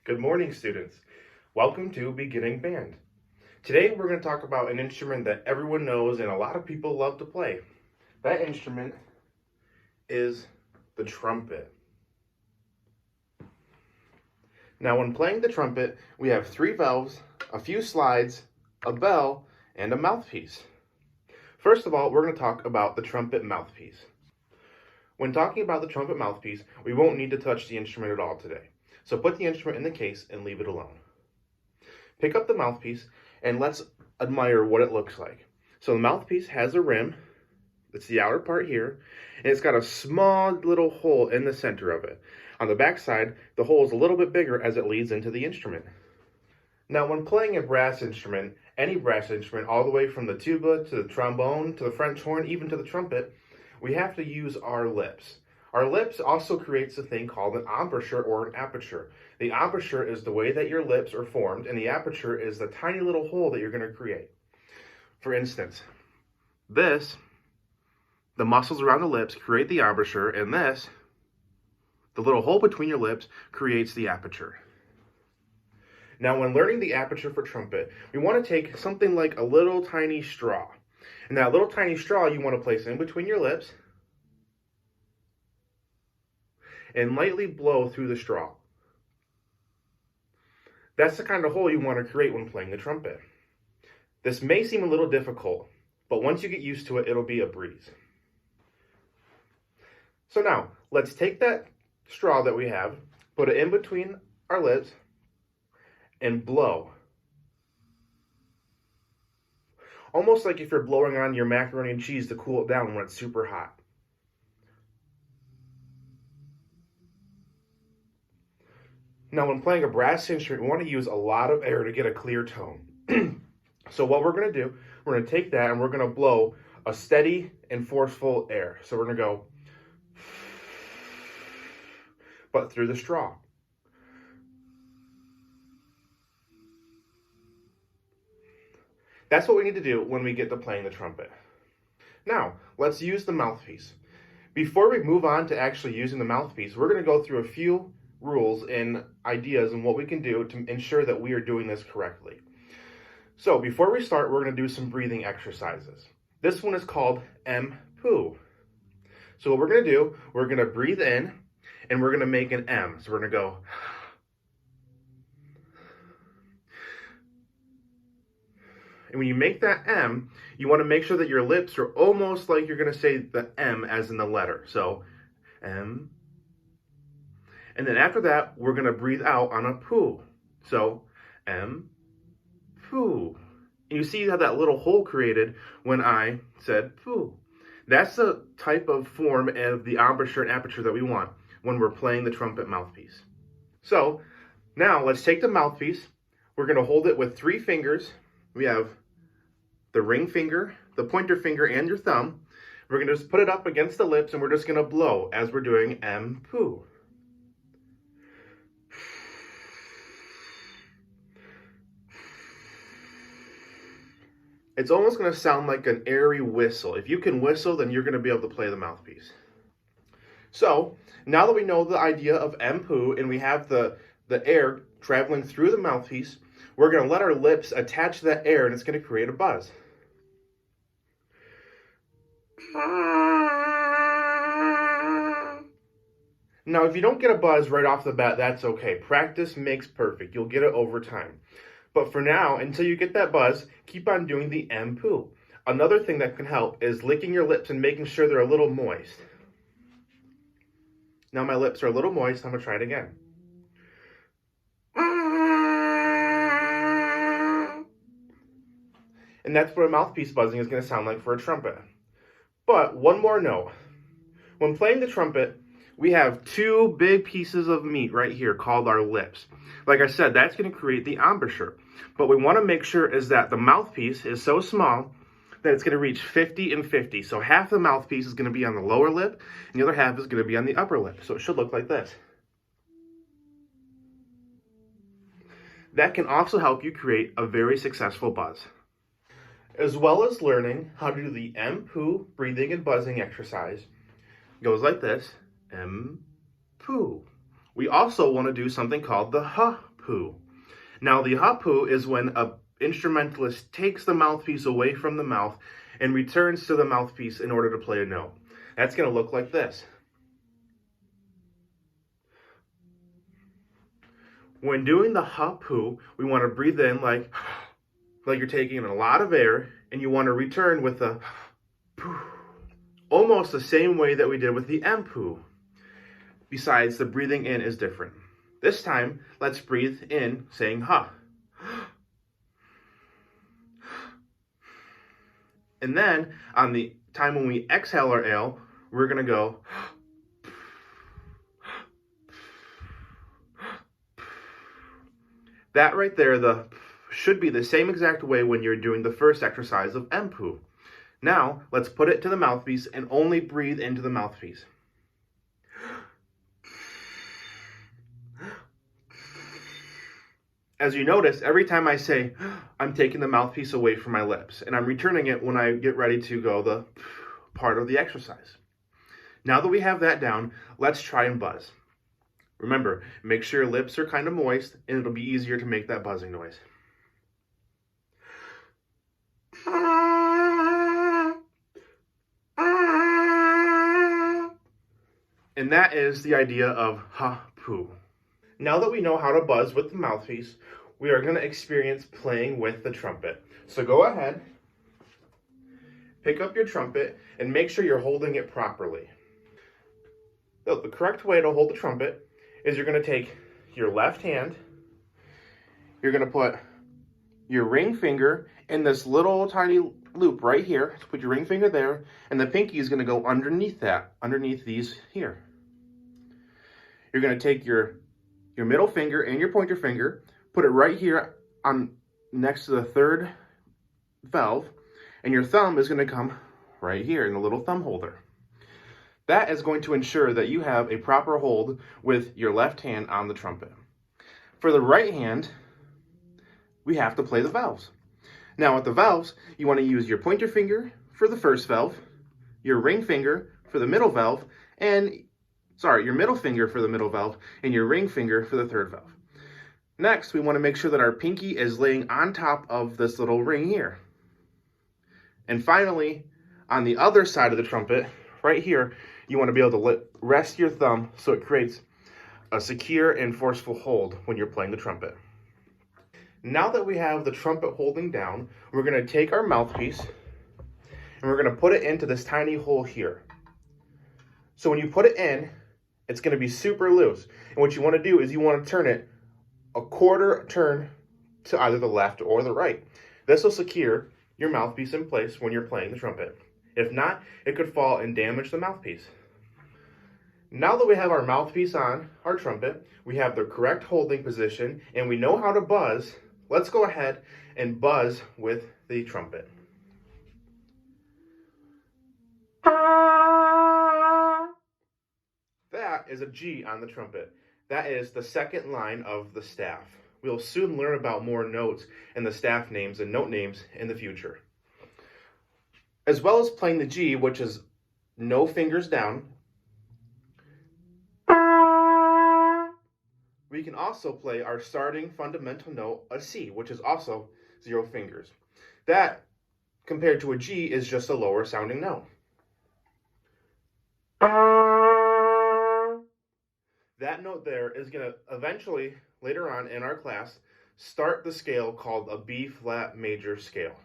Good morning, students. Welcome to Beginning Band. Today we're going to talk about an instrument that everyone knows and a lot of people love to play. That instrument is the trumpet. Now, when playing the trumpet, we have 3 valves, a few slides, a bell, and a mouthpiece. First of all, we're going to talk about the trumpet mouthpiece. When talking about the trumpet mouthpiece, we won't need to touch the instrument at all today. So put the instrument in the case and leave it alone. Pick up the mouthpiece and let's admire what it looks like. So the mouthpiece has a rim, it's the outer part here, and it's got a small little hole in the center of it. On the back side, the hole is a little bit bigger as it leads into the instrument. Now, when playing a brass instrument, any brass instrument, all the way from the tuba to the trombone to the French horn, even to the trumpet, we have to use our lips. Our lips also creates a thing called an embouchure or an aperture. The embouchure is the way that your lips are formed, and the aperture is the tiny little hole that you're going to create. For instance, the muscles around the lips create the embouchure, and the little hole between your lips, creates the aperture. Now, when learning the aperture for trumpet, we want to take something like a little tiny straw. And that little tiny straw you want to place in between your lips and lightly blow through the straw. That's the kind of hole you want to create when playing the trumpet. This may seem a little difficult, but once you get used to it, it'll be a breeze. So now, let's take that straw that we have, put it in between our lips, and blow. Almost like if you're blowing on your macaroni and cheese to cool it down when it's super hot. Now, when playing a brass instrument, we want to use a lot of air to get a clear tone. So what we're going to do, we're going to take that and we're going to blow a steady and forceful air. So we're going to go, but through the straw. That's what we need to do when we get to playing the trumpet. Now, let's use the mouthpiece. Before we move on to actually using the mouthpiece, we're going to go through a few rules and ideas and what we can do to ensure that we are doing this correctly. So before we start, we're going to do some breathing exercises. This one is called M-Poo. So what we're going to do, we're going to breathe in and we're going to make an M. So we're going to go. And when you make that M, you want to make sure that your lips are almost like you're going to say the M as in the letter. So M. And then after that, we're going to breathe out on a poo. So, M, poo. And you see you have that little hole created when I said poo. That's the type of form of the embouchure and aperture that we want when we're playing the trumpet mouthpiece. So, now let's take the mouthpiece. We're going to hold it with 3 fingers. We have the ring finger, the pointer finger, and your thumb. We're going to just put it up against the lips and we're just going to blow as we're doing M, poo. It's almost going to sound like an airy whistle. If you can whistle, then you're going to be able to play the mouthpiece. So, now that we know the idea of M-poo and we have the air traveling through the mouthpiece, we're going to let our lips attach to that air and it's going to create a buzz. Now, if you don't get a buzz right off the bat, that's okay. Practice makes perfect. You'll get it over time. But for now, until you get that buzz, keep on doing the M-poo. Another thing that can help is licking your lips and making sure they're a little moist. Now my lips are a little moist. I'm going to try it again. And that's what a mouthpiece buzzing is going to sound like for a trumpet. But one more note. When playing the trumpet, we have 2 big pieces of meat right here called our lips. Like I said, that's going to create the embouchure. But we want to make sure is that the mouthpiece is so small that it's going to reach 50 and 50. So half the mouthpiece is going to be on the lower lip, and the other half is going to be on the upper lip. So it should look like this. That can also help you create a very successful buzz. As well as learning how to do the M-poo breathing and buzzing exercise, goes like this, M-poo. We also want to do something called the poo. Now, the ha poo is when a instrumentalist takes the mouthpiece away from the mouth and returns to the mouthpiece in order to play a note. That's going to look like this. When doing the ha poo, we want to breathe in like you're taking in a lot of air, and you want to return with a poo, almost the same way that we did with the M poo. Besides, the breathing in is different. This time, let's breathe in saying ha. And then, on the time when we exhale our ale, we're going to go. That right there should be the same exact way when you're doing the first exercise of M-poo. Now, let's put it to the mouthpiece and only breathe into the mouthpiece. As you notice, every time I say, I'm taking the mouthpiece away from my lips, and I'm returning it when I get ready to go the part of the exercise. Now that we have that down, let's try and buzz. Remember, make sure your lips are kind of moist, and it'll be easier to make that buzzing noise. And that is the idea of ha-poo. Now that we know how to buzz with the mouthpiece, we are going to experience playing with the trumpet. So go ahead, pick up your trumpet, and make sure you're holding it properly. So the correct way to hold the trumpet is you're going to take your left hand, you're going to put your ring finger in this little tiny loop right here. So put your ring finger there, and the pinky is going to go underneath that, underneath these here. You're going to take your middle finger and your pointer finger, put it right here on next to the third valve, and your thumb is going to come right here in the little thumb holder. That is going to ensure that you have a proper hold with your left hand on the trumpet. For the right hand, we have to play the valves. Now with the valves, you want to use your pointer finger for the first valve, your ring finger for the middle valve, your middle finger for the middle valve, and your ring finger for the third valve. Next, we want to make sure that our pinky is laying on top of this little ring here. And finally, on the other side of the trumpet, right here, you want to be able to rest your thumb so it creates a secure and forceful hold when you're playing the trumpet. Now that we have the trumpet holding down, we're going to take our mouthpiece and we're going to put it into this tiny hole here. So when you put it in, it's going to be super loose. And what you want to do is you want to turn it a quarter turn to either the left or the right. This will secure your mouthpiece in place when you're playing the trumpet. If not, it could fall and damage the mouthpiece. Now that we have our mouthpiece on our trumpet, we have the correct holding position, and we know how to buzz, let's go ahead and buzz with the trumpet. That is a G on the trumpet. That is the second line of the staff. We'll soon learn about more notes and the staff names and note names in the future. As well as playing the G, which is no fingers down, we can also play our starting fundamental note, a C, which is also 0 fingers. That, compared to a G, is just a lower sounding note. That note there is going to eventually, later on in our class, start the scale called a B-flat major scale.